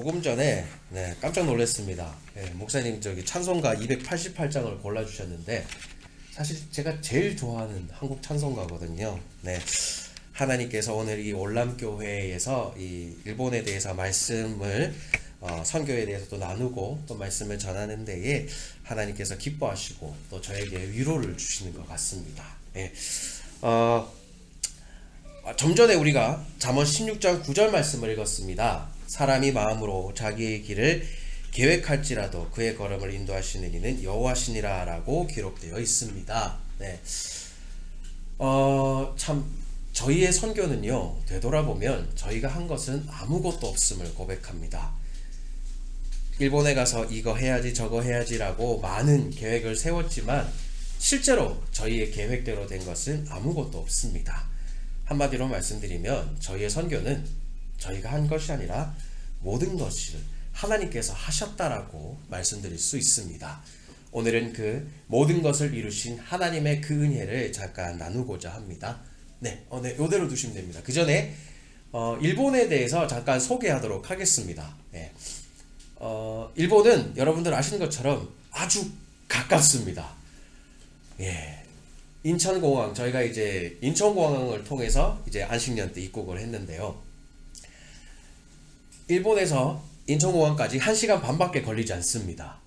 조금 전에 깜짝 놀랐습니다. 목사님 저기 찬송가 288장을 골라주셨는데 사실 제가 제일 좋아하는 한국 찬송가거든요. 하나님께서 오늘 이 올람교회에서 이 일본에 대해서 말씀을 선교에 대해서 또 나누고 또 말씀을 전하는 데에 하나님께서 기뻐하시고 또 저에게 위로를 주시는 것 같습니다. 좀 전에 우리가 잠언 16장 9절 말씀을 읽었습니다. 사람이 마음으로 자기의 길을 계획할지라도 그의 걸음을 인도하시는 이는 여호와시니라 라고 기록되어 있습니다. 참 저희의 선교는요, 되돌아보면 저희가 한 것은 아무것도 없음을 고백합니다. 일본에 가서 이거 해야지 저거 해야지 라고 많은 계획을 세웠지만 실제로 저희의 계획대로 된 것은 아무것도 없습니다. 한마디로 말씀드리면 저희의 선교는 저희가 한 것이 아니라 모든 것을 하나님께서 하셨다라고 말씀드릴 수 있습니다. 오늘은 그 모든 것을 이루신 하나님의 그 은혜를 잠깐 나누고자 합니다. 이대로 두시면 됩니다. 그 전에 일본에 대해서 잠깐 소개하도록 하겠습니다. 일본은 여러분들 아시는 것처럼 아주 가깝습니다. 인천공항, 저희가 이제 인천공항을 통해서 이제 안식년 때 입국을 했는데요. 일본에서 인천공항까지 1시간 반밖에 걸리지 않습니다.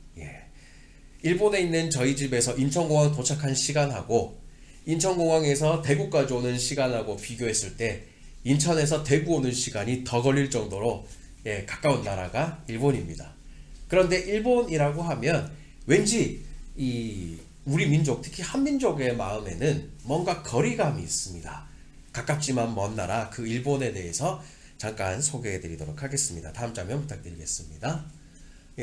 일본에 있는 저희 집에서 인천공항 도착한 시간하고 인천공항에서 대구까지 오는 시간하고 비교했을 때 인천에서 대구 오는 시간이 더 걸릴 정도로 가까운 나라가 일본입니다. 그런데 일본이라고 하면 왠지 우리 민족, 특히 한민족의 마음에는 뭔가 거리감이 있습니다. 가깝지만 먼 나라 그 일본에 대해서 잠깐 소개해 드리도록 하겠습니다. 다음 장면 부탁드리겠습니다.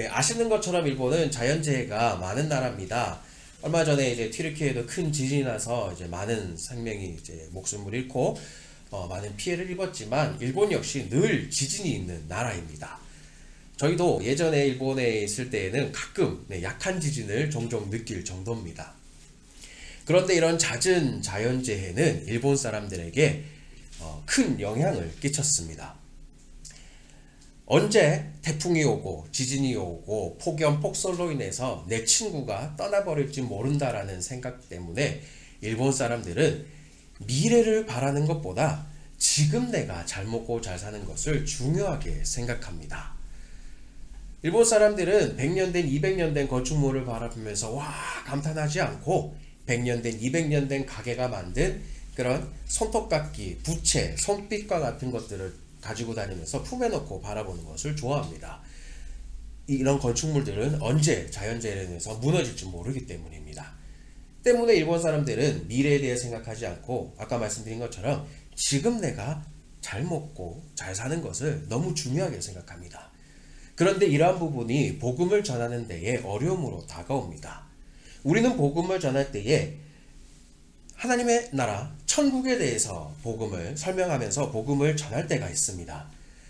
아시는 것처럼 일본은 자연재해가 많은 나라입니다. 얼마 전에 이제 튀르키예에도 큰 지진이 나서 이제 많은 생명이 이제 목숨을 잃고 많은 피해를 입었지만 일본 역시 늘 지진이 있는 나라입니다. 저희도 예전에 일본에 있을 때에는 가끔 약한 지진을 종종 느낄 정도입니다. 그런데 이런 잦은 자연재해는 일본 사람들에게 큰 영향을 끼쳤습니다. 언제 태풍이 오고 지진이 오고 폭염 폭설로 인해서 내 친구가 떠나버릴지 모른다라는 생각 때문에 일본 사람들은 미래를 바라는 것보다 지금 내가 잘 먹고 잘 사는 것을 중요하게 생각합니다. 일본 사람들은 100년 된 200년 된 건축물을 바라보면서 와 감탄하지 않고 100년 된 200년 된 가게가 만든 그런 손톱깎이, 부채, 손빛과 같은 것들을 가지고 다니면서 품에 넣고 바라보는 것을 좋아합니다. 이런 건축물들은 언제 자연재해로 인해서 무너질지 모르기 때문입니다. 때문에 일본 사람들은 미래에 대해 생각하지 않고 아까 말씀드린 것처럼 지금 내가 잘 먹고 잘 사는 것을 너무 중요하게 생각합니다. 그런데 이러한 부분이 복음을 전하는 데에 어려움으로 다가옵니다. 우리는 복음을 전할 때에 하나님의 나라, 천국에 대해서 복음을 설명하면서 복음을 전할 때가 있습니다.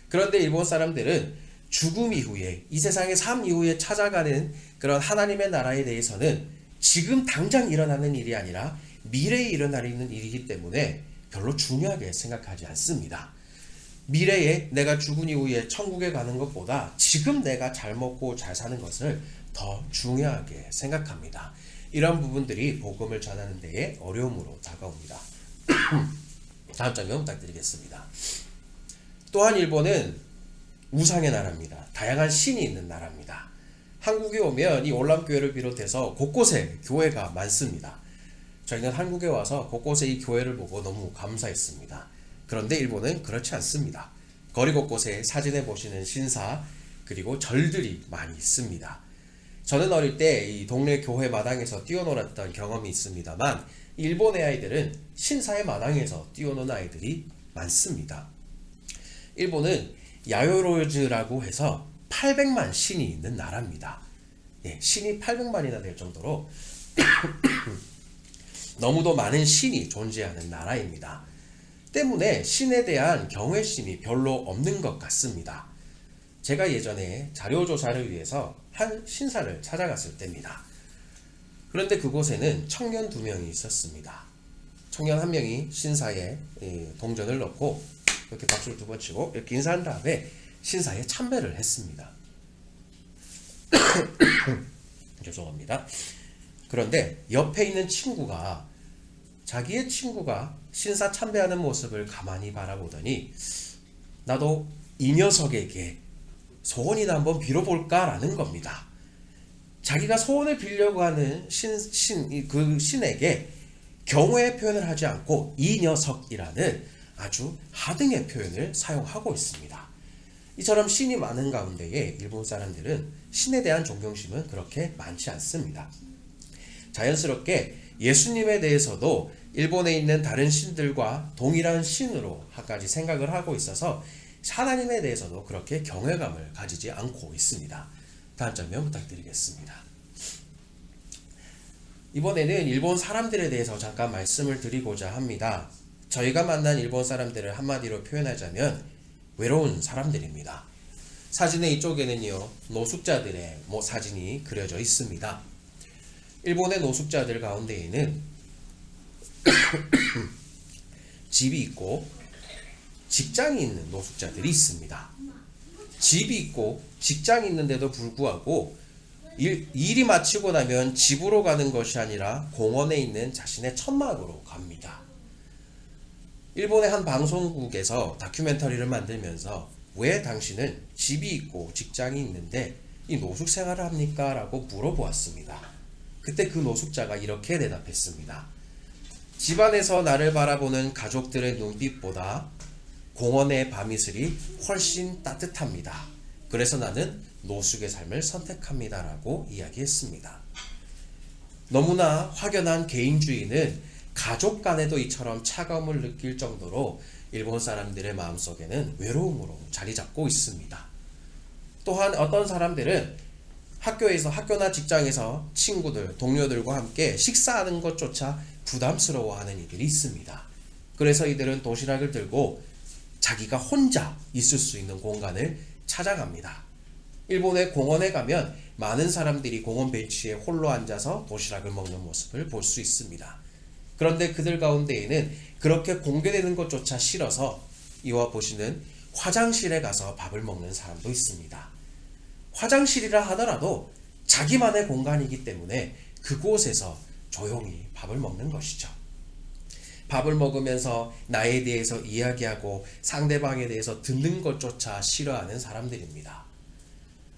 그런데 일본 사람들은 죽음 이후에 이 세상의 삶 이후에 찾아가는 그런 하나님의 나라에 대해서는 지금 당장 일어나는 일이 아니라 미래에 일어날 있는 일이기 때문에 별로 중요하게 생각하지 않습니다. 미래에 내가 죽은 이후에 천국에 가는 것보다 지금 내가 잘 먹고 잘 사는 것을 더 중요하게 생각합니다. 이런 부분들이 복음을 전하는 데에 어려움으로 다가옵니다. 다음 장면 부탁드리겠습니다. 또한 일본은 우상의 나라입니다. 다양한 신이 있는 나라입니다. 한국에 오면 이 올람교회를 비롯해서 곳곳에 교회가 많습니다. 저희는 한국에 와서 곳곳에 이 교회를 보고 너무 감사했습니다. 그런데 일본은 그렇지 않습니다. 거리 곳곳에 사진에 보시는 신사 그리고 절들이 많이 있습니다. 저는 어릴 때 이 동네 교회 마당에서 뛰어놀았던 경험이 있습니다만 일본의 아이들은 신사의 마당에서 뛰어노는 아이들이 많습니다. 일본은 야요로즈라고 해서 800만 신이 있는 나라입니다. 신이 800만이나 될 정도로 너무도 많은 신이 존재하는 나라입니다. 때문에 신에 대한 경외심이 별로 없는 것 같습니다. 제가 예전에 자료조사를 위해서 한 신사를 찾아갔을 때입니다. 그런데 그곳에는 청년 2명이 있었습니다. 청년 1명이 신사에 동전을 넣고 이렇게 박수를 2번 치고 이렇게 인사한 다음에 신사에 참배를 했습니다. 죄송합니다. 그런데 옆에 있는 친구가 자기의 친구가 신사 참배하는 모습을 가만히 바라보더니 나도 이 녀석에게 소원이나 한번 빌어볼까라는 겁니다. 자기가 소원을 빌려고 하는 그 신에게 경외의 표현을 하지 않고 이 녀석이라는 아주 하등의 표현을 사용하고 있습니다. 이처럼 신이 많은 가운데에 일본 사람들은 신에 대한 존경심은 그렇게 많지 않습니다. 자연스럽게 예수님에 대해서도 일본에 있는 다른 신들과 동일한 신으로 한가지 생각을 하고 있어서 하나님에 대해서도 그렇게 경외감을 가지지 않고 있습니다. 다음 장면 부탁드리겠습니다. 이번에는 일본 사람들에 대해서 잠깐 말씀을 드리고자 합니다. 저희가 만난 일본 사람들을 한마디로 표현하자면 외로운 사람들입니다. 사진의 이쪽에는요, 노숙자들의 사진이 그려져 있습니다. 일본의 노숙자들 가운데에는 집이 있고 직장이 있는 노숙자들이 있습니다. 집이 있고 직장이 있는데도 불구하고 일이 마치고 나면 집으로 가는 것이 아니라 공원에 있는 자신의 천막으로 갑니다. 일본의 한 방송국에서 다큐멘터리를 만들면서 왜 당신은 집이 있고 직장이 있는데 이 노숙 생활을 합니까? 라고 물어보았습니다. 그때 그 노숙자가 이렇게 대답했습니다. 집안에서 나를 바라보는 가족들의 눈빛보다 공원의 밤이슬이 훨씬 따뜻합니다. 그래서 나는 노숙의 삶을 선택합니다. 라고 이야기했습니다. 너무나 확연한 개인주의는 가족 간에도 이처럼 차가움을 느낄 정도로 일본 사람들의 마음속에는 외로움으로 자리 잡고 있습니다. 또한 어떤 사람들은 학교나 직장에서 친구들, 동료들과 함께 식사하는 것조차 부담스러워하는 이들이 있습니다. 그래서 이들은 도시락을 들고 자기가 혼자 있을 수 있는 공간을 찾아갑니다. 일본의 공원에 가면 많은 사람들이 공원 벤치에 홀로 앉아서 도시락을 먹는 모습을 볼 수 있습니다. 그런데 그들 가운데에는 그렇게 공개되는 것조차 싫어서 이와 보시는 화장실에 가서 밥을 먹는 사람도 있습니다. 화장실이라 하더라도 자기만의 공간이기 때문에 그곳에서 조용히 밥을 먹는 것이죠. 밥을 먹으면서 나에 대해서 이야기하고 상대방에 대해서 듣는 것조차 싫어하는 사람들입니다.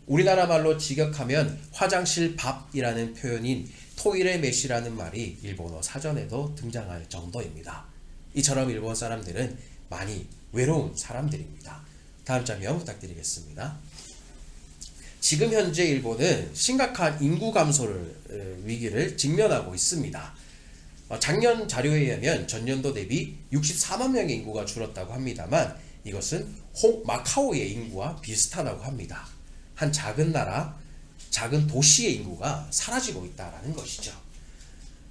우리나라 말로 직역하면 화장실 밥이라는 표현인 토일의 메시라는 말이 일본어 사전에도 등장할 정도입니다. 이처럼 일본 사람들은 많이 외로운 사람들입니다. 다음 장면 부탁드리겠습니다. 지금 현재 일본은 심각한 인구 감소를 위기를 직면하고 있습니다. 작년 자료에 의하면 전년도 대비 64만 명의 인구가 줄었다고 합니다만 이것은 마카오의 인구와 비슷하다고 합니다. 한 작은 나라, 작은 도시의 인구가 사라지고 있다는 것이죠.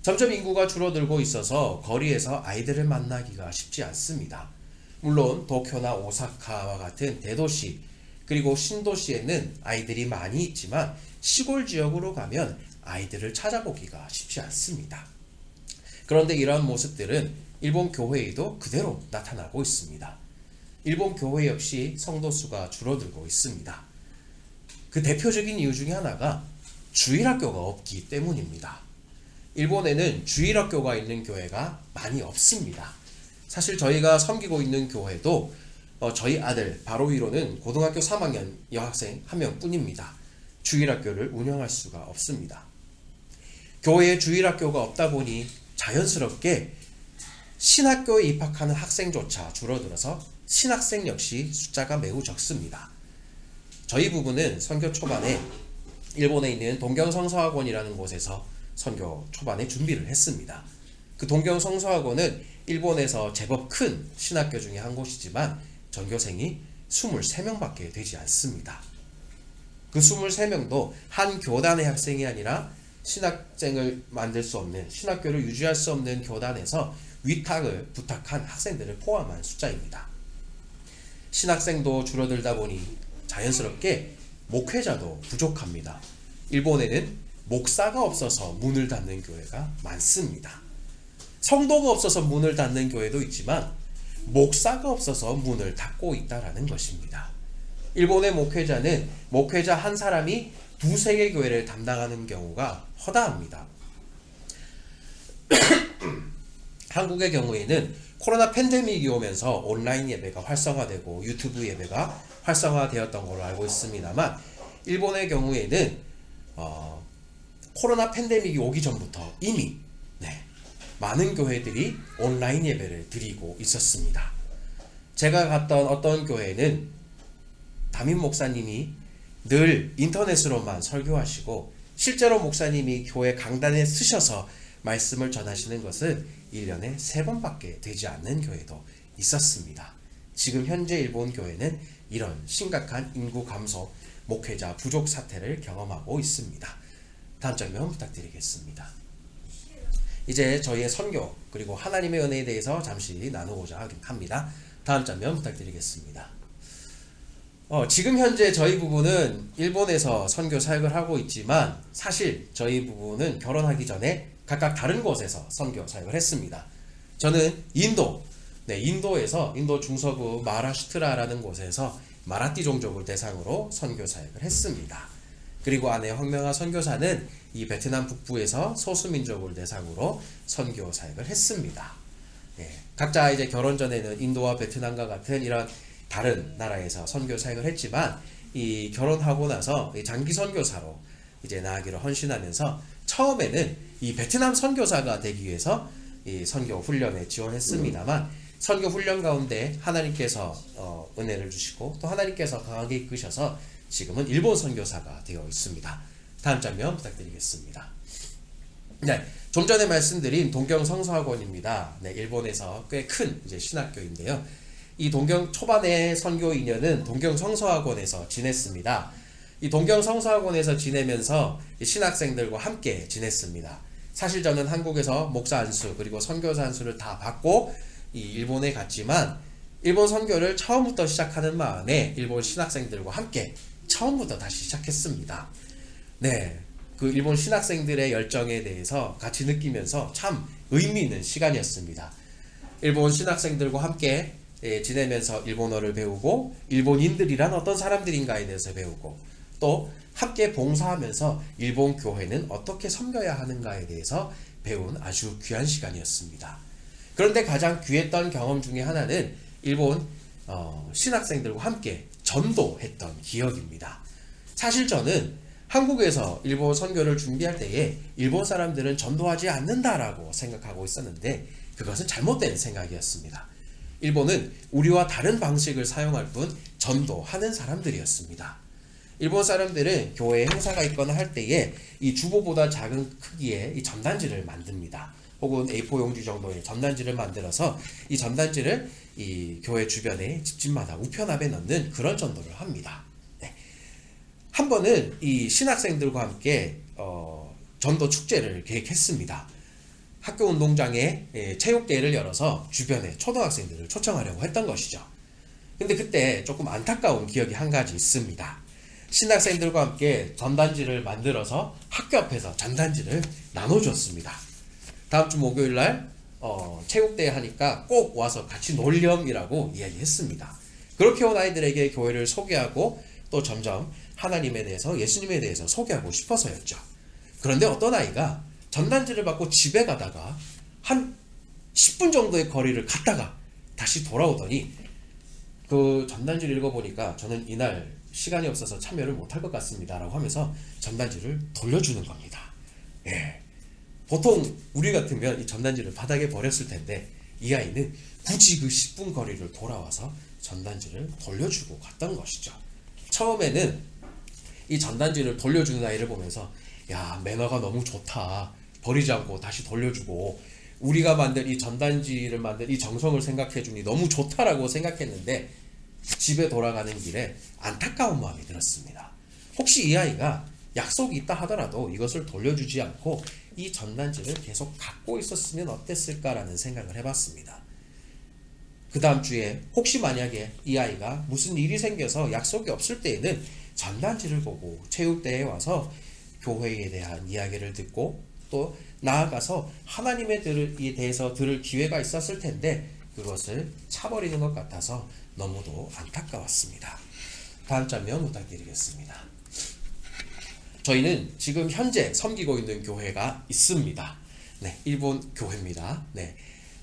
점점 인구가 줄어들고 있어서 거리에서 아이들을 만나기가 쉽지 않습니다. 물론 도쿄나 오사카와 같은 대도시 그리고 신도시에는 아이들이 많이 있지만 시골 지역으로 가면 아이들을 찾아보기가 쉽지 않습니다. 그런데 이러한 모습들은 일본 교회에도 그대로 나타나고 있습니다. 일본 교회 역시 성도 수가 줄어들고 있습니다. 그 대표적인 이유 중에 하나가 주일학교가 없기 때문입니다. 일본에는 주일학교가 있는 교회가 많이 없습니다. 사실 저희가 섬기고 있는 교회도 저희 아들 바로 위로는 고등학교 3학년 여학생 한 명뿐입니다. 주일학교를 운영할 수가 없습니다. 교회에 주일학교가 없다 보니 자연스럽게 신학교에 입학하는 학생조차 줄어들어서 신학생 역시 숫자가 매우 적습니다. 저희 부부는 선교 초반에 일본에 있는 동경성서학원이라는 곳에서 선교 초반에 준비를 했습니다. 그 동경성서학원은 일본에서 제법 큰 신학교 중에 한 곳이지만 전교생이 23명밖에 되지 않습니다. 그 23명도 한 교단의 학생이 아니라 신학생을 만들 수 없는, 신학교를 유지할 수 없는 교단에서 위탁을 부탁한 학생들을 포함한 숫자입니다. 신학생도 줄어들다 보니 자연스럽게 목회자도 부족합니다. 일본에는 목사가 없어서 문을 닫는 교회가 많습니다. 성도가 없어서 문을 닫는 교회도 있지만 목사가 없어서 문을 닫고 있다라는 것입니다. 일본의 목회자는 목회자 한 사람이 두세 개 교회를 담당하는 경우가 허다합니다. 한국의 경우에는 코로나 팬데믹이 오면서 온라인 예배가 활성화되고 유튜브 예배가 활성화되었던 걸로 알고 있습니다만, 일본의 경우에는 코로나 팬데믹이 오기 전부터 이미 많은 교회들이 온라인 예배를 드리고 있었습니다. 제가 갔던 어떤 교회는 담임 목사님이 늘 인터넷으로만 설교하시고 실제로 목사님이 교회 강단에 서셔서 말씀을 전하시는 것은 1년에 3번밖에 되지 않는 교회도 있었습니다. 지금 현재 일본 교회는 이런 심각한 인구 감소, 목회자 부족 사태를 경험하고 있습니다. 다음 장면 부탁드리겠습니다. 이제 저희의 선교 그리고 하나님의 은혜에 대해서 잠시 나누고자 합니다. 다음 장면 부탁드리겠습니다. 지금 현재 저희 부부는 일본에서 선교 사역을 하고 있지만, 사실 저희 부부는 결혼하기 전에 각각 다른 곳에서 선교 사역을 했습니다. 저는 인도에서 인도 중서부 마하라슈트라라는 곳에서 마라티 종족을 대상으로 선교 사역을 했습니다. 그리고 아내 황명아 선교사는 이 베트남 북부에서 소수민족을 대상으로 선교 사역을 했습니다. 각자 이제 결혼 전에는 인도와 베트남과 같은 이런 다른 나라에서 선교 사역을 했지만, 이 결혼하고 나서 장기 선교사로 이제 나아가기로 헌신하면서 처음에는 이 베트남 선교사가 되기 위해서 이 선교 훈련에 지원했습니다만, 선교 훈련 가운데 하나님께서 은혜를 주시고 또 하나님께서 강하게 이끄셔서 지금은 일본 선교사가 되어 있습니다. 다음 장면 부탁드리겠습니다. 좀 전에 말씀드린 동경성서학원입니다. 일본에서 꽤 큰 이제 신학교인데요. 이 동경 초반에 선교 2년은 동경성서학원에서 지냈습니다. 이 동경성서학원에서 지내면서 신학생들과 함께 지냈습니다. 사실 저는 한국에서 목사 안수 그리고 선교사 안수를 다 받고 이 일본에 갔지만, 일본 선교를 처음부터 시작하는 마음에 일본 신학생들과 함께 처음부터 다시 시작했습니다. 그 일본 신학생들의 열정에 대해서 같이 느끼면서 참 의미 있는 시간이었습니다. 일본 신학생들과 함께 지내면서 일본어를 배우고, 일본인들이란 어떤 사람들인가에 대해서 배우고, 또 함께 봉사하면서 일본 교회는 어떻게 섬겨야 하는가에 대해서 배운 아주 귀한 시간이었습니다. 그런데 가장 귀했던 경험 중에 하나는 일본 신학생들과 함께 전도했던 기억입니다. 사실 저는 한국에서 일본 선교를 준비할 때에 일본 사람들은 전도하지 않는다라고 생각하고 있었는데, 그것은 잘못된 생각이었습니다. 일본은 우리와 다른 방식을 사용할 뿐 전도하는 사람들이었습니다. 일본 사람들은 교회에 행사가 있거나 할 때에 이 주보보다 작은 크기의 이 전단지를 만듭니다. 혹은 A4 용지 정도의 전단지를 만들어서 이 전단지를 이 교회 주변에 집집마다 우편함에 넣는 그런 전도를 합니다. 한 번은 이 신학생들과 함께 전도 축제를 계획했습니다. 학교 운동장에 체육대회를 열어서 주변에 초등학생들을 초청하려고 했던 것이죠. 근데 그때 조금 안타까운 기억이 한 가지 있습니다. 신학생들과 함께 전단지를 만들어서 학교 앞에서 전단지를 나눠줬습니다. 다음 주 목요일날 체육대회 하니까 꼭 와서 같이 놀렴이라고 이야기했습니다. 그렇게 온 아이들에게 교회를 소개하고 또 점점 하나님에 대해서, 예수님에 대해서 소개하고 싶어서였죠. 그런데 어떤 아이가 전단지를 받고 집에 가다가 한 10분 정도의 거리를 갔다가 다시 돌아오더니, 그 전단지를 읽어보니까 저는 이날 시간이 없어서 참여를 못할 것 같습니다 라고 하면서 전단지를 돌려주는 겁니다. 보통 우리 같으면 이 전단지를 바닥에 버렸을 텐데, 이 아이는 굳이 그 10분 거리를 돌아와서 전단지를 돌려주고 갔던 것이죠. 처음에는 이 전단지를 돌려주는 아이를 보면서, 야, 매너가 너무 좋다, 버리지 않고 다시 돌려주고 우리가 만든 이 전단지를 만든 이 정성을 생각해주니 너무 좋다라고 생각했는데, 집에 돌아가는 길에 안타까운 마음이 들었습니다. 혹시 이 아이가 약속이 있다 하더라도 이것을 돌려주지 않고 이 전단지를 계속 갖고 있었으면 어땠을까라는 생각을 해봤습니다. 그 다음 주에 혹시 만약에 이 아이가 무슨 일이 생겨서 약속이 없을 때에는 전단지를 보고 체육대회에 와서 교회에 대한 이야기를 듣고 또 나아가서 하나님에 대해서 들을 기회가 있었을 텐데, 그것을 차버리는 것 같아서 너무도 안타까웠습니다. 다음 장면 부탁드리겠습니다. 저희는 지금 현재 섬기고 있는 교회가 있습니다. 네, 일본 교회입니다. 네,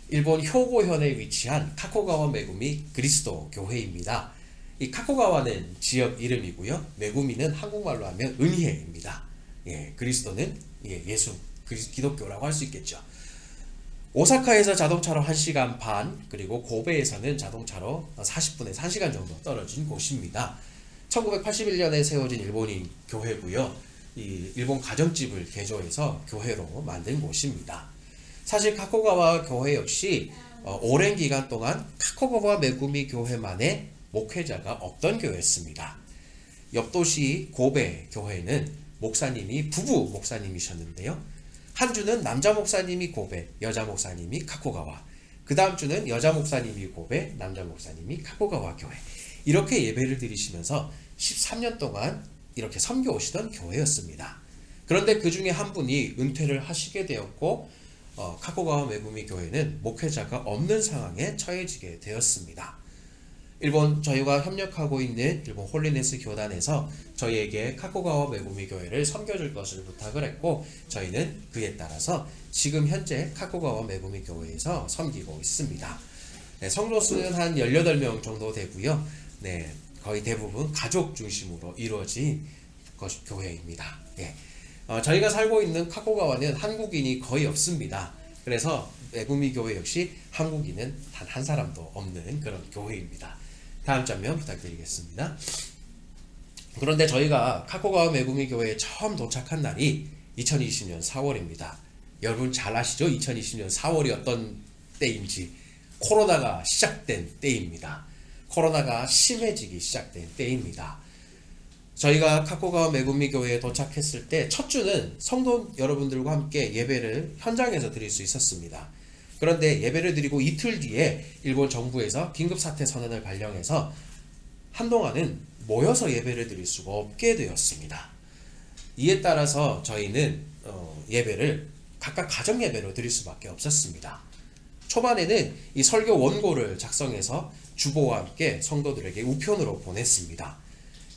일본 효고현에 위치한 카코가와 메구미 그리스도 교회입니다. 이 카코가와는 지역 이름이고요. 메구미는 한국말로 하면 은혜입니다. 예, 그리스도는 예수, 기독교라고 할 수 있겠죠. 오사카에서 자동차로 1시간 반, 그리고 고베에서는 자동차로 40분에서 1시간 정도 떨어진 곳입니다. 1981년에 세워진 일본인 교회고요. 이 일본 가정집을 개조해서 교회로 만든 곳입니다. 사실 카코가와 교회 역시 오랜 기간 동안 카코가와 메구미 교회만의 목회자가 없던 교회였습니다. 옆 도시 고베 교회는 목사님이 부부 목사님이셨는데요. 한 주는 남자 목사님이 고베, 여자 목사님이 카코가와, 그 다음 주는 여자 목사님이 고베, 남자 목사님이 카코가와 교회, 이렇게 예배를 드리시면서 13년 동안 이렇게 섬겨 오시던 교회였습니다. 그런데 그 중에 한 분이 은퇴를 하시게 되었고 카코가와 메구미 교회는 목회자가 없는 상황에 처해지게 되었습니다. 일본 저희가 협력하고 있는 일본 홀리네스 교단에서 저희에게 카코가와 메구미 교회를 섬겨줄 것을 부탁을 했고, 저희는 그에 따라서 지금 현재 카코가와 메구미 교회에서 섬기고 있습니다. 네, 성도 수는 한 18명 정도 되고요. 네, 거의 대부분 가족 중심으로 이루어진 교회입니다. 예. 저희가 살고 있는 카코가와는 한국인이 거의 없습니다. 그래서 메구미 교회 역시 한국인은 단 한 사람도 없는 그런 교회입니다. 다음 장면 부탁드리겠습니다. 그런데 저희가 카코가와 메구미 교회에 처음 도착한 날이 2020년 4월입니다. 여러분 잘 아시죠? 2020년 4월이 어떤 때인지. 코로나가 시작된 때입니다. 코로나가 심해지기 시작된 때입니다. 저희가 카코가와 메구미 교회에 도착했을 때 첫 주는 성도 여러분들과 함께 예배를 현장에서 드릴 수 있었습니다. 그런데 예배를 드리고 이틀 뒤에 일본 정부에서 긴급사태 선언을 발령해서 한동안은 모여서 예배를 드릴 수가 없게 되었습니다. 이에 따라서 저희는 예배를 각각 가정 예배로 드릴 수밖에 없었습니다. 초반에는 이 설교 원고를 작성해서 주보와 함께 성도들에게 우편으로 보냈습니다.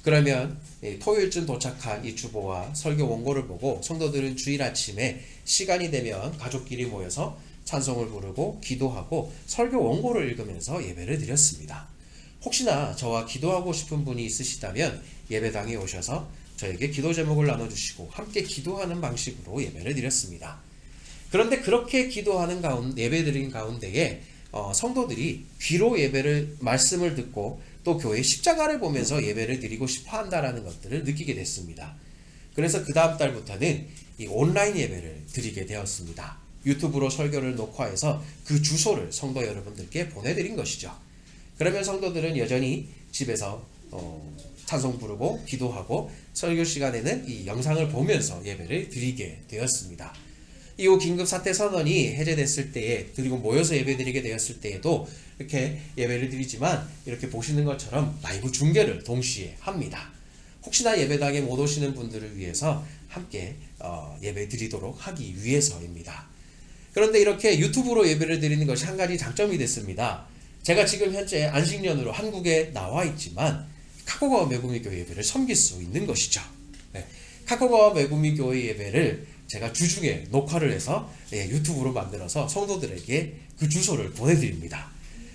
그러면 토요일쯤 도착한 이 주보와 설교 원고를 보고 성도들은 주일 아침에 시간이 되면 가족끼리 모여서 찬송을 부르고 기도하고 설교 원고를 읽으면서 예배를 드렸습니다. 혹시나 저와 기도하고 싶은 분이 있으시다면 예배당에 오셔서 저에게 기도 제목을 나눠주시고 함께 기도하는 방식으로 예배를 드렸습니다. 그런데 그렇게 기도하는 예배 드린 가운데에 성도들이 귀로 말씀을 듣고 또 교회 십자가를 보면서 예배를 드리고 싶어 한다라는 것들을 느끼게 됐습니다. 그래서 그 다음 달부터는 이 온라인 예배를 드리게 되었습니다. 유튜브로 설교를 녹화해서 그 주소를 성도 여러분들께 보내드린 것이죠. 그러면 성도들은 여전히 집에서 찬송 부르고 기도하고 설교 시간에는 이 영상을 보면서 예배를 드리게 되었습니다. 이후 긴급사태 선언이 해제됐을 때에, 그리고 모여서 예배 드리게 되었을 때에도 이렇게 예배를 드리지만 이렇게 보시는 것처럼 라이브 중계를 동시에 합니다. 혹시나 예배당에 못 오시는 분들을 위해서 함께 예배 드리도록 하기 위해서입니다. 그런데 이렇게 유튜브로 예배를 드리는 것이 한 가지 장점이 됐습니다. 제가 지금 현재 안식년으로 한국에 나와 있지만 카코가와 메구미 교회 예배를 섬길 수 있는 것이죠. 네. 카코가와 메구미 교회 예배를 제가 주중에 녹화를 해서 유튜브로 만들어서 성도들에게 그 주소를 보내드립니다.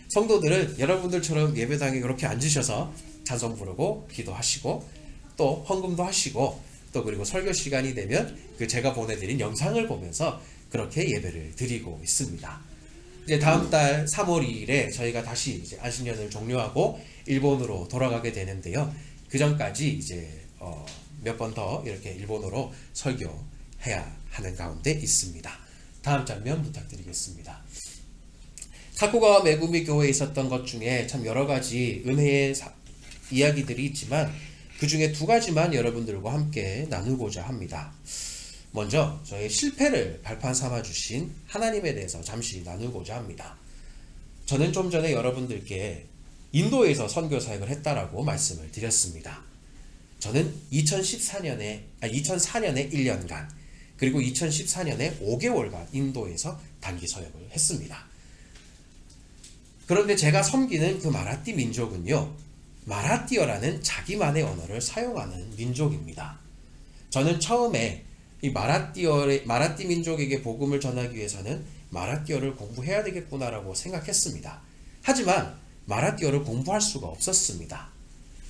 성도들은 여러분들처럼 예배당에 그렇게 앉으셔서 찬송 부르고 기도하시고 또 헌금도 하시고 또 그리고 설교 시간이 되면 그 제가 보내드린 영상을 보면서 그렇게 예배를 드리고 있습니다. 이제 다음 달 3월 2일에 저희가 다시 이제 안식년을 종료하고 일본으로 돌아가게 되는데요. 그 전까지 이제 몇 번 더 이렇게 일본어로 설교해야 하는 가운데 있습니다. 다음 장면 부탁드리겠습니다. 카코가와 메구미 교회에 있었던 것 중에 참 여러 가지 은혜의 이야기들이 있지만 그 중에 두 가지만 여러분들과 함께 나누고자 합니다. 먼저 저의 실패를 발판 삼아 주신 하나님에 대해서 잠시 나누고자 합니다. 저는 좀 전에 여러분들께 인도에서 선교 사역을 했다라고 말씀을 드렸습니다. 저는 2004년에 1년간 그리고 2014년에 5개월간 인도에서 단기 사역을 했습니다. 그런데 제가 섬기는 그 마라띠 민족은요, 마라띠어라는 자기만의 언어를 사용하는 민족입니다. 저는 처음에 이 마라띠 민족에게 복음을 전하기 위해서는 마라띠어를 공부해야 되겠구나라고 생각했습니다. 하지만 마라띠어를 공부할 수가 없었습니다.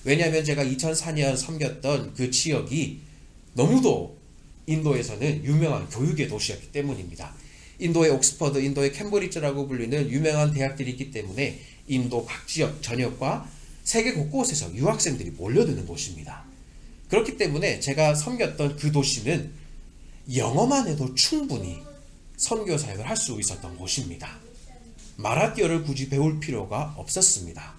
왜냐하면 제가 2004년 섬겼던 그 지역이 너무도 인도에서는 유명한 교육의 도시였기 때문입니다. 인도의 옥스퍼드, 인도의 캠브리지라고 불리는 유명한 대학들이 있기 때문에 인도 각 지역 전역과 세계 곳곳에서 유학생들이 몰려드는 곳입니다. 그렇기 때문에 제가 섬겼던 그 도시는 영어만 해도 충분히 선교 사역을 할 수 있었던 곳입니다. 마라띠어를 굳이 배울 필요가 없었습니다.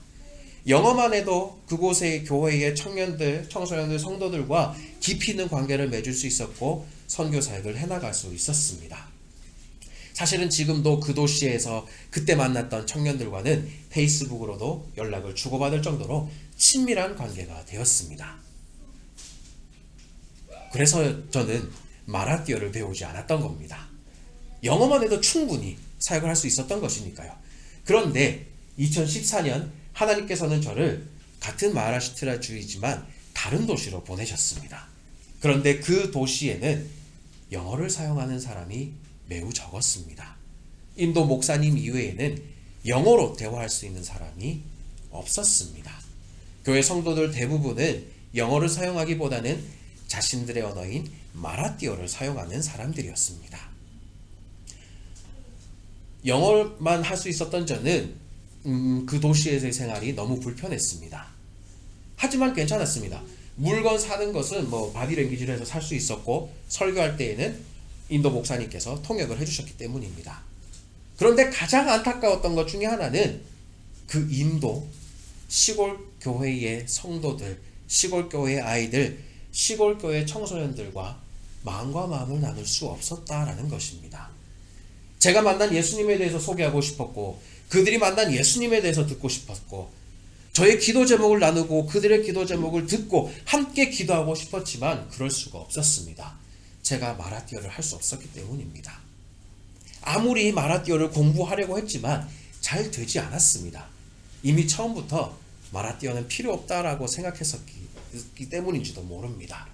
영어만 해도 그곳의 교회의 청년들, 청소년들, 성도들과 깊이 있는 관계를 맺을 수 있었고 선교 사역을 해나갈 수 있었습니다. 사실은 지금도 그 도시에서 그때 만났던 청년들과는 페이스북으로도 연락을 주고받을 정도로 친밀한 관계가 되었습니다. 그래서 저는 마라띠어를 배우지 않았던 겁니다. 영어만 해도 충분히 사역을 할 수 있었던 것이니까요. 그런데 2014년 하나님께서는 저를 같은 마하라시트라 주이지만 다른 도시로 보내셨습니다. 그런데 그 도시에는 영어를 사용하는 사람이 매우 적었습니다. 인도 목사님 이외에는 영어로 대화할 수 있는 사람이 없었습니다. 교회 성도들 대부분은 영어를 사용하기보다는 자신들의 언어인 마라띠어를 사용하는 사람들이었습니다. 영어만 할 수 있었던 저는 그 도시에서의 생활이 너무 불편했습니다. 하지만 괜찮았습니다. 물건 사는 것은 바디랭귀지를 해서 살 수 있었고 설교할 때에는 인도 목사님께서 통역을 해주셨기 때문입니다. 그런데 가장 안타까웠던 것 중에 하나는 그 인도 시골 교회의 성도들, 시골 교회의 아이들, 시골 교회 청소년들과 마음과 마음을 나눌 수 없었다라는 것입니다. 제가 만난 예수님에 대해서 소개하고 싶었고 그들이 만난 예수님에 대해서 듣고 싶었고 저의 기도 제목을 나누고 그들의 기도 제목을 듣고 함께 기도하고 싶었지만 그럴 수가 없었습니다. 제가 마라띠어를 할 수 없었기 때문입니다. 아무리 마라띠어를 공부하려고 했지만 잘 되지 않았습니다. 이미 처음부터 마라띠어는 필요 없다라고 생각했었기 때문인지도 모릅니다.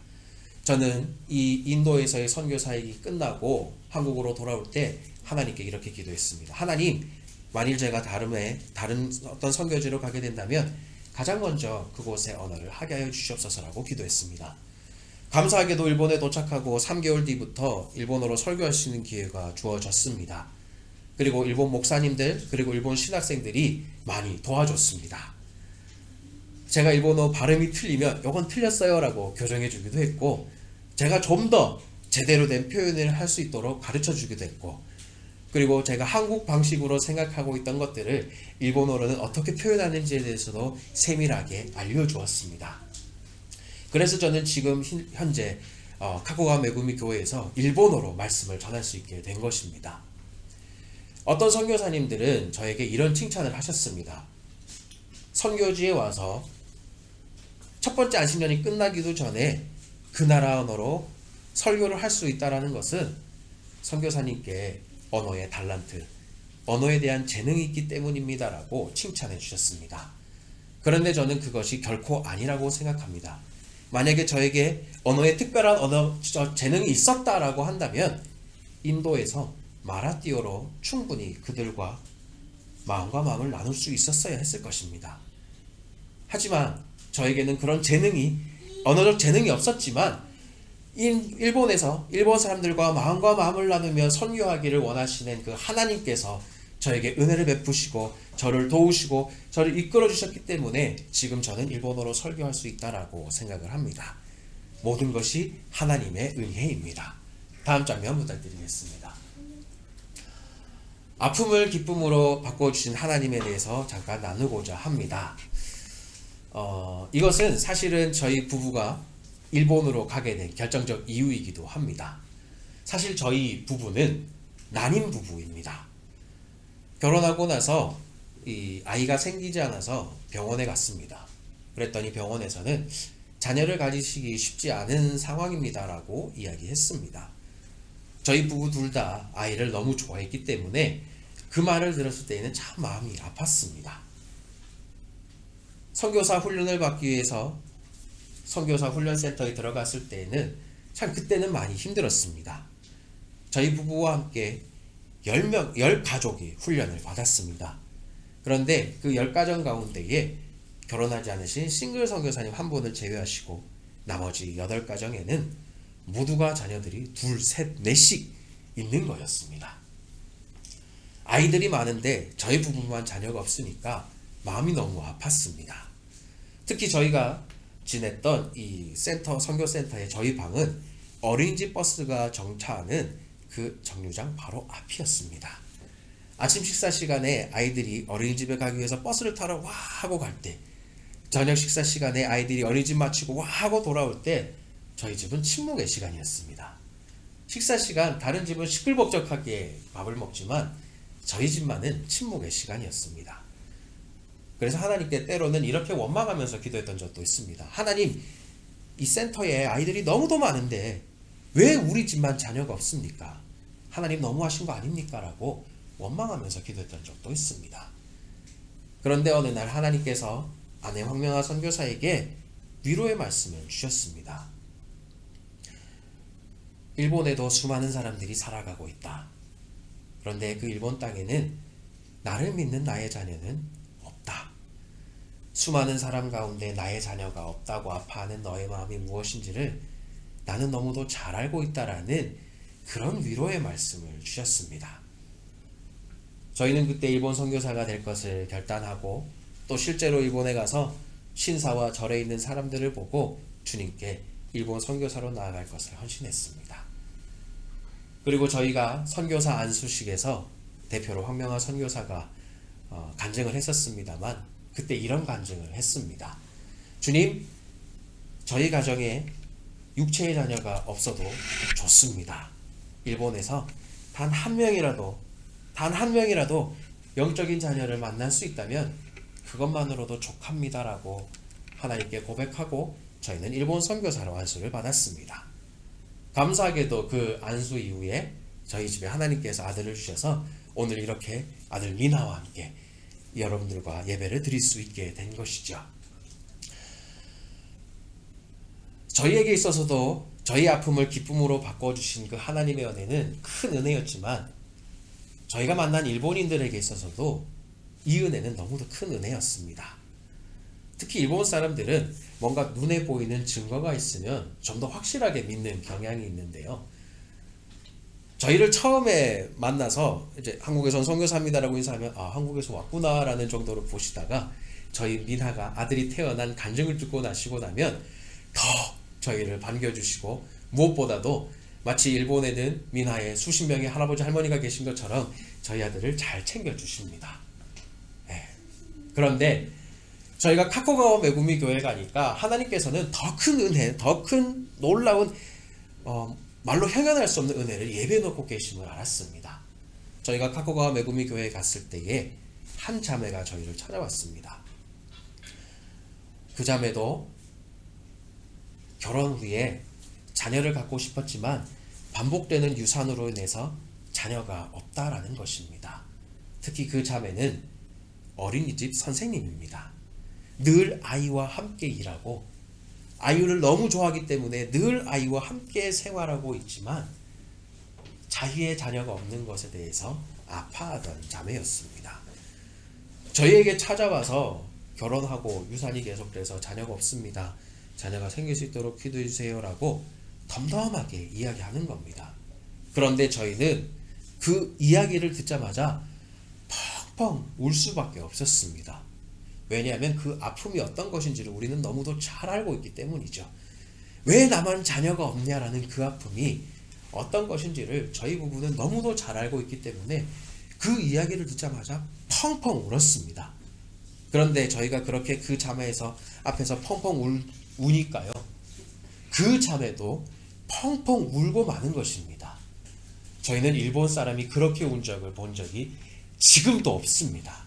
저는 이 인도에서의 선교 사역이 끝나고 한국으로 돌아올 때 하나님께 이렇게 기도했습니다. 하나님, 만일 제가 다른 어떤 선교지로 가게 된다면 가장 먼저 그곳의 언어를 하게 하여 주시옵소서라고 기도했습니다. 감사하게도 일본에 도착하고 3개월 뒤부터 일본어로 설교할 수 있는 기회가 주어졌습니다. 그리고 일본 목사님들 그리고 일본 신학생들이 많이 도와줬습니다. 제가 일본어 발음이 틀리면 이건 틀렸어요 라고 교정해 주기도 했고 제가 좀 더 제대로 된 표현을 할 수 있도록 가르쳐 주기도 했고 그리고 제가 한국 방식으로 생각하고 있던 것들을 일본어로는 어떻게 표현하는지에 대해서도 세밀하게 알려주었습니다. 그래서 저는 지금 현재 카고가 메구미 교회에서 일본어로 말씀을 전할 수 있게 된 것입니다. 어떤 선교사님들은 저에게 이런 칭찬을 하셨습니다. 선교지에 와서 첫 번째 안식년이 끝나기도 전에 그 나라 언어로 설교를 할 수 있다는 것은 선교사님께 언어의 달란트, 언어에 대한 재능이 있기 때문입니다 라고 칭찬해 주셨습니다. 그런데 저는 그것이 결코 아니라고 생각합니다. 만약에 저에게 언어에 특별한 재능이 있었다라고 한다면 인도에서 마라띠어로 충분히 그들과 마음과 마음을 나눌 수 있었어야 했을 것입니다. 하지만 저에게는 그런 언어적 재능이 없었지만 일본에서 일본 사람들과 마음과 마음을 나누며 선교하기를 원하시는 그 하나님께서 저에게 은혜를 베푸시고 저를 도우시고 저를 이끌어 주셨기 때문에 지금 저는 일본어로 설교할 수 있다라고 생각을 합니다. 모든 것이 하나님의 은혜입니다. 다음 장면 부탁드리겠습니다. 아픔을 기쁨으로 바꿔주신 하나님에 대해서 잠깐 나누고자 합니다. 이것은 사실은 저희 부부가 일본으로 가게 된 결정적 이유이기도 합니다. 사실 저희 부부는 난임 부부입니다. 결혼하고 나서 이 아이가 생기지 않아서 병원에 갔습니다. 그랬더니 병원에서는 자녀를 가지시기 쉽지 않은 상황입니다라고 이야기했습니다. 저희 부부 둘 다 아이를 너무 좋아했기 때문에 그 말을 들었을 때에는 참 마음이 아팠습니다. 선교사 훈련을 받기 위해서 선교사 훈련센터에 들어갔을 때에는 참 그때는 많이 힘들었습니다. 저희 부부와 함께 10가족이 훈련을 받았습니다. 그런데 그 10가정 가운데에 결혼하지 않으신 싱글 선교사님 한 분을 제외하시고 나머지 8가정에는 모두가 자녀들이 둘, 셋, 넷씩 있는 거였습니다. 아이들이 많은데 저희 부부만 자녀가 없으니까 마음이 너무 아팠습니다. 특히 저희가 지냈던 이 선교센터의 저희 방은 어린이집 버스가 정차하는 그 정류장 바로 앞이었습니다. 아침 식사 시간에 아이들이 어린이집에 가기 위해서 버스를 타러 와 하고 갈 때, 저녁 식사 시간에 아이들이 어린이집 마치고 와 하고 돌아올 때 저희 집은 침묵의 시간이었습니다. 식사 시간 다른 집은 시끌벅적하게 밥을 먹지만 저희 집만은 침묵의 시간이었습니다. 그래서 하나님께 때로는 이렇게 원망하면서 기도했던 적도 있습니다. 하나님, 이 센터에 아이들이 너무도 많은데 왜 우리 집만 자녀가 없습니까? 하나님 너무하신 거 아닙니까? 라고 원망하면서 기도했던 적도 있습니다. 그런데 어느 날 하나님께서 아내 황명아 선교사에게 위로의 말씀을 주셨습니다. 일본에도 수많은 사람들이 살아가고 있다. 그런데 그 일본 땅에는 나를 믿는 나의 자녀는 없다. 수많은 사람 가운데 나의 자녀가 없다고 아파하는 너의 마음이 무엇인지를 나는 너무도 잘 알고 있다라는 그런 위로의 말씀을 주셨습니다. 저희는 그때 일본 선교사가 될 것을 결단하고 또 실제로 일본에 가서 신사와 절에 있는 사람들을 보고 주님께 일본 선교사로 나아갈 것을 헌신했습니다. 그리고 저희가 선교사 안수식에서 대표로 황명아 선교사가 간증을 했었습니다만 그때 이런 간증을 했습니다. 주님, 저희 가정에 육체의 자녀가 없어도 좋습니다. 일본에서 단 한 명이라도 영적인 자녀를 만날 수 있다면 그것만으로도 족합니다라고 하나님께 고백하고 저희는 일본 선교사로 안수를 받았습니다. 감사하게도 그 안수 이후에 저희 집에 하나님께서 아들을 주셔서 오늘 이렇게 아들 미나와 함께 여러분들과 예배를 드릴 수 있게 된 것이죠. 저희에게 있어서도 저희 아픔을 기쁨으로 바꿔주신 그 하나님의 은혜는 큰 은혜였지만 저희가 만난 일본인들에게 있어서도 이 은혜는 너무도 큰 은혜였습니다. 특히 일본 사람들은 뭔가 눈에 보이는 증거가 있으면 좀 더 확실하게 믿는 경향이 있는데요. 저희를 처음에 만나서 이제 한국에선 선교사입니다라고 인사하면 아, 한국에서 왔구나라는 정도로 보시다가 저희 민하가 아들이 태어난 간증을 듣고 나시고 나면 더 저희를 반겨주시고 무엇보다도 마치 일본에는 민하에 수십 명의 할아버지 할머니가 계신 것처럼 저희 아들을 잘 챙겨주십니다. 네. 그런데 저희가 카코가와 메구미 교회 가니까 하나님께서는 더 큰 은혜, 더 큰 놀라운 말로 형용할 수 없는 은혜를 예배해 놓고 계심을 알았습니다. 저희가 카코가와 메구미 교회에 갔을 때에 한 자매가 저희를 찾아왔습니다. 그 자매도 결혼 후에 자녀를 갖고 싶었지만 반복되는 유산으로 인해서 자녀가 없다라는 것입니다. 특히 그 자매는 어린이집 선생님입니다. 늘 아이와 함께 일하고 아이를 너무 좋아하기 때문에 늘 아이와 함께 생활하고 있지만 자기의 자녀가 없는 것에 대해서 아파하던 자매였습니다. 저희에게 찾아와서 결혼하고 유산이 계속돼서 자녀가 없습니다. 자녀가 생길 수 있도록 기도해 주세요 라고 덤덤하게 이야기하는 겁니다. 그런데 저희는 그 이야기를 듣자마자 펑펑 울 수밖에 없었습니다. 왜냐하면 그 아픔이 어떤 것인지를 우리는 너무도 잘 알고 있기 때문이죠. 왜 나만 자녀가 없냐라는 그 아픔이 어떤 것인지를 저희 부부는 너무도 잘 알고 있기 때문에 그 이야기를 듣자마자 펑펑 울었습니다. 그런데 저희가 그렇게 그 자매에서 앞에서 펑펑 우니까요. 그 자매도 펑펑 울고 마는 것입니다. 저희는 일본 사람이 그렇게 운 적을 본 적이 지금도 없습니다.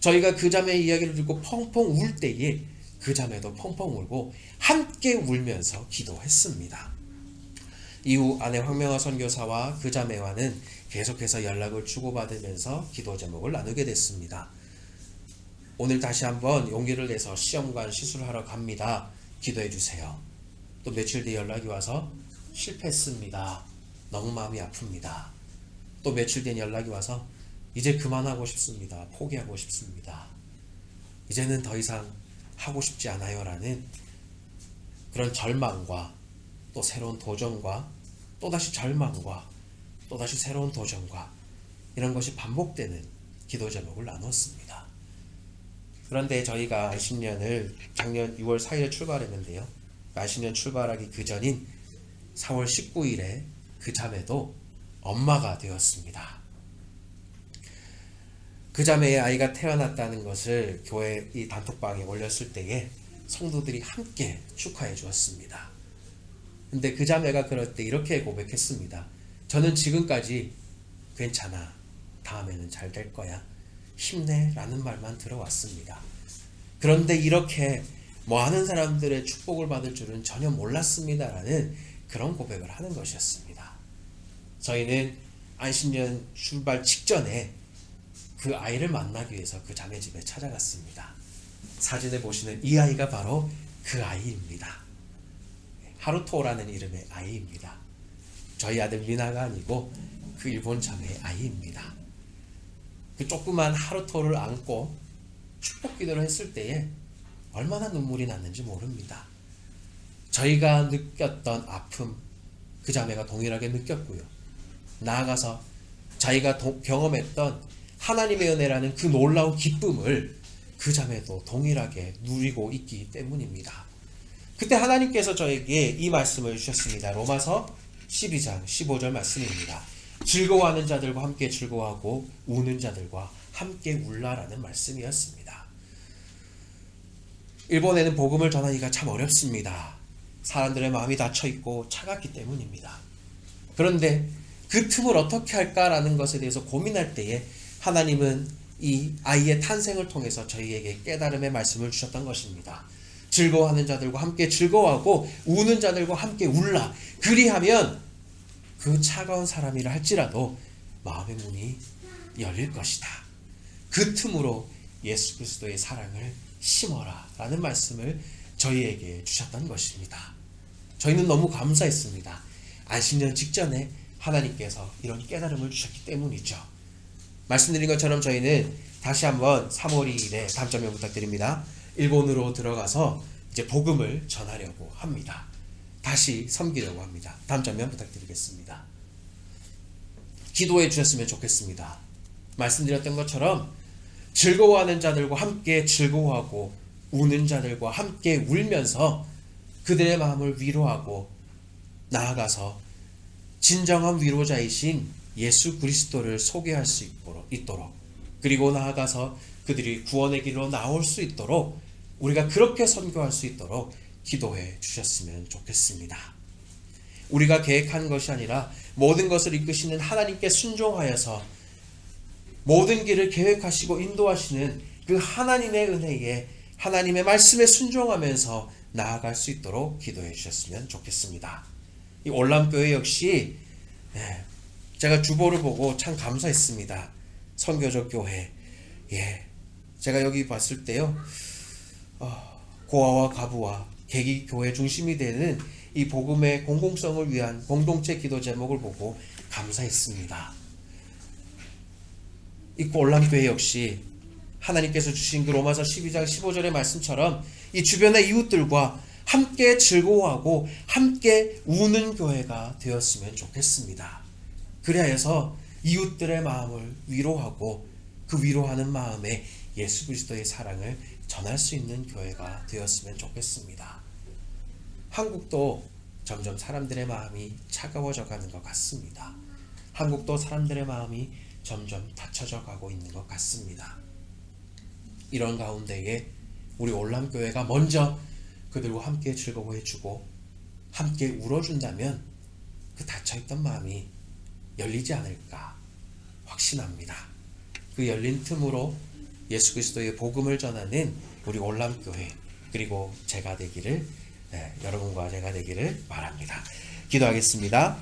저희가 그 자매의 이야기를 듣고 펑펑 울 때에 그 자매도 펑펑 울고 함께 울면서 기도했습니다. 이후 아내 황명아 선교사와 그 자매와는 계속해서 연락을 주고받으면서 기도 제목을 나누게 됐습니다. 오늘 다시 한번 용기를 내서 시험관 시술하러 갑니다. 기도해 주세요. 또 며칠 뒤에 연락이 와서 실패했습니다. 너무 마음이 아픕니다. 또 며칠 뒤에 연락이 와서 이제 그만하고 싶습니다. 포기하고 싶습니다. 이제는 더 이상 하고 싶지 않아요 라는 그런 절망과 또 새로운 도전과 또다시 절망과 또다시 새로운 도전과 이런 것이 반복되는 기도 제목을 나눴습니다. 그런데 저희가 안식년을 작년 6월 4일에 출발했는데요. 안식년 출발하기 그 전인 4월 19일에 그 자매도 엄마가 되었습니다. 그 자매의 아이가 태어났다는 것을 교회 이 단톡방에 올렸을 때에 성도들이 함께 축하해 주었습니다. 근데 그 자매가 그럴 때 이렇게 고백했습니다. 저는 지금까지 괜찮아, 다음에는 잘 될 거야, 힘내 라는 말만 들어왔습니다. 그런데 이렇게 많은 사람들의 축복을 받을 줄은 전혀 몰랐습니다 라는 그런 고백을 하는 것이었습니다. 저희는 안식년 출발 직전에 그 아이를 만나기 위해서 그 자매 집에 찾아갔습니다. 사진에 보시는 이 아이가 바로 그 아이입니다. 하루토라는 이름의 아이입니다. 저희 아들 미나가 아니고 그 일본 자매의 아이입니다. 그 조그만 하루토를 안고 축복 기도를 했을 때에 얼마나 눈물이 났는지 모릅니다. 저희가 느꼈던 아픔 그 자매가 동일하게 느꼈고요. 나아가서 자기가 경험했던 하나님의 은혜라는 그 놀라운 기쁨을 그 자매도 동일하게 누리고 있기 때문입니다. 그때 하나님께서 저에게 이 말씀을 주셨습니다. 로마서 12장 15절 말씀입니다. 즐거워하는 자들과 함께 즐거워하고 우는 자들과 함께 울라라는 말씀이었습니다. 일본에는 복음을 전하기가 참 어렵습니다. 사람들의 마음이 닫혀있고 차갑기 때문입니다. 그런데 그 틈을 어떻게 할까라는 것에 대해서 고민할 때에 하나님은 이 아이의 탄생을 통해서 저희에게 깨달음의 말씀을 주셨던 것입니다. 즐거워하는 자들과 함께 즐거워하고 우는 자들과 함께 울라. 그리하면 그 차가운 사람이라 할지라도 마음의 문이 열릴 것이다. 그 틈으로 예수 그리스도의 사랑을 심어라 라는 말씀을 저희에게 주셨던 것입니다. 저희는 너무 감사했습니다. 안식년 직전에 하나님께서 이런 깨달음을 주셨기 때문이죠. 말씀드린 것처럼 저희는 다시 한번 3월 2일에 다음 점명 부탁드립니다. 일본으로 들어가서 이제 복음을 전하려고 합니다. 다시 섬기려고 합니다. 다음 점명 부탁드리겠습니다. 기도해 주셨으면 좋겠습니다. 말씀드렸던 것처럼 즐거워하는 자들과 함께 즐거워하고 우는 자들과 함께 울면서 그들의 마음을 위로하고 나아가서 진정한 위로자이신 예수 그리스도를 소개할 수 있도록 그리고 나아가서 그들이 구원의 길로 나올 수 있도록 우리가 그렇게 선교할 수 있도록 기도해 주셨으면 좋겠습니다. 우리가 계획한 것이 아니라 모든 것을 이끄시는 하나님께 순종하여서 모든 길을 계획하시고 인도하시는 그 하나님의 은혜에 하나님의 말씀에 순종하면서 나아갈 수 있도록 기도해 주셨으면 좋겠습니다. 이 올람교회 역시 제가 주보를 보고 참 감사했습니다. 선교적 교회. 제가 여기 봤을 때요. 고아와 가부와 계기 교회 중심이 되는 이 복음의 공공성을 위한 공동체 기도 제목을 보고 감사했습니다. 이 올람교회 역시 하나님께서 주신 그 로마서 12장 15절의 말씀처럼 이 주변의 이웃들과 함께 즐거워하고 함께 우는 교회가 되었으면 좋겠습니다. 그래서 이웃들의 마음을 위로하고 그 위로하는 마음에 예수 그리스도의 사랑을 전할 수 있는 교회가 되었으면 좋겠습니다. 한국도 점점 사람들의 마음이 차가워져 가는 것 같습니다. 한국도 사람들의 마음이 점점 닫혀져 가고 있는 것 같습니다. 이런 가운데에 우리 올람교회가 먼저 그들과 함께 즐거워해주고 함께 울어준다면 그 닫혀있던 마음이 열리지 않을까 확신합니다. 그 열린 틈으로 예수 그리스도의 복음을 전하는 우리 올람교회 그리고 제가 되기를 여러분과 제가 되기를 바랍니다. 기도하겠습니다.